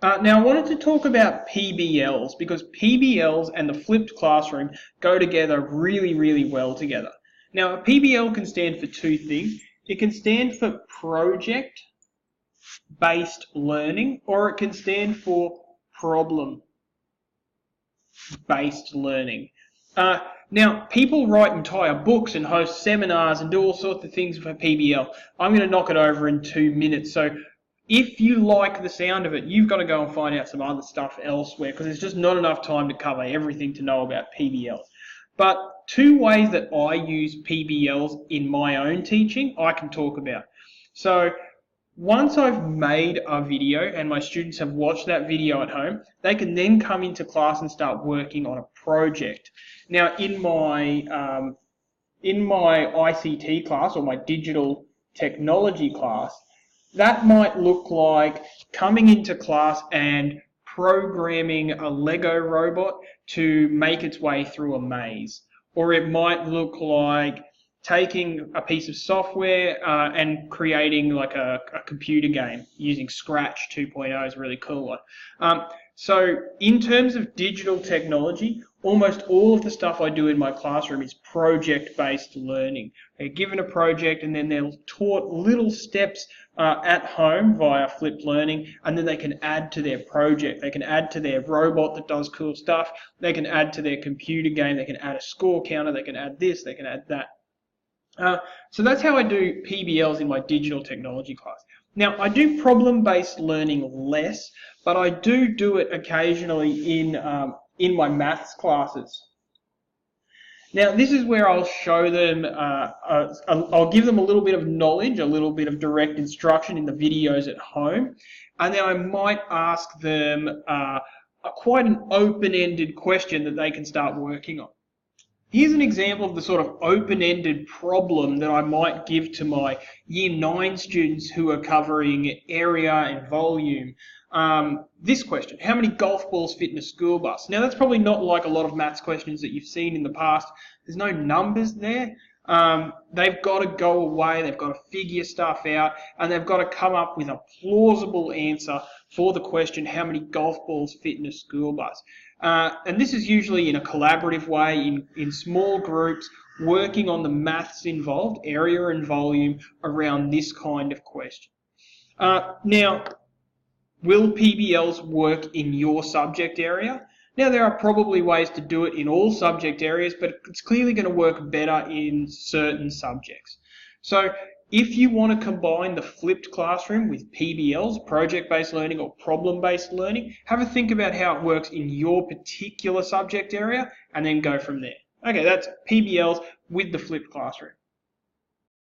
Now I wanted to talk about PBLs because PBLs and the flipped classroom go together really, really well together. Now a PBL can stand for two things. It can stand for project-based learning, or it can stand for problem-based learning. Now, people write entire books and host seminars and do all sorts of things for PBL. I'm going to knock it over in 2 minutes. So if you like the sound of it, you've got to go and find out some other stuff elsewhere because there's just not enough time to cover everything to know about PBLs. But two ways that I use PBLs in my own teaching, I can talk about. So once I've made a video and my students have watched that video at home, they can then come into class and start working on a project. Now, in my ICT class or my digital technology class, that might look like coming into class and programming a Lego robot to make its way through a maze. Or it might look like taking a piece of software and creating like a computer game using Scratch 2.0 is a really cool one. So in terms of digital technology, almost all of the stuff I do in my classroom is project-based learning. They're given a project and then they're taught little steps at home via flipped learning, and then they can add to their project. They can add to their robot that does cool stuff. They can add to their computer game. They can add a score counter. They can add this. They can add that. So that's how I do PBLs in my digital technology class. Now, I do problem-based learning less, but I do it occasionally in my maths classes. Now, this is where I'll show them, I'll give them a little bit of knowledge, a little bit of direct instruction in the videos at home, and then I might ask them quite an open-ended question that they can start working on. Here's an example of the sort of open-ended problem that I might give to my Year 9 students who are covering area and volume. This question, how many golf balls fit in a school bus? Now that's probably not like a lot of maths questions that you've seen in the past. There's no numbers there. They've got to go away, they've got to figure stuff out, and they've got to come up with a plausible answer for the question, how many golf balls fit in a school bus? And this is usually in a collaborative way, in small groups, working on the maths involved, area and volume, around this kind of question. Now, will PBLs work in your subject area? Now, there are probably ways to do it in all subject areas, but it's clearly going to work better in certain subjects. So if you want to combine the flipped classroom with PBLs, project-based learning or problem-based learning, have a think about how it works in your particular subject area and then go from there. Okay, that's PBLs with the flipped classroom.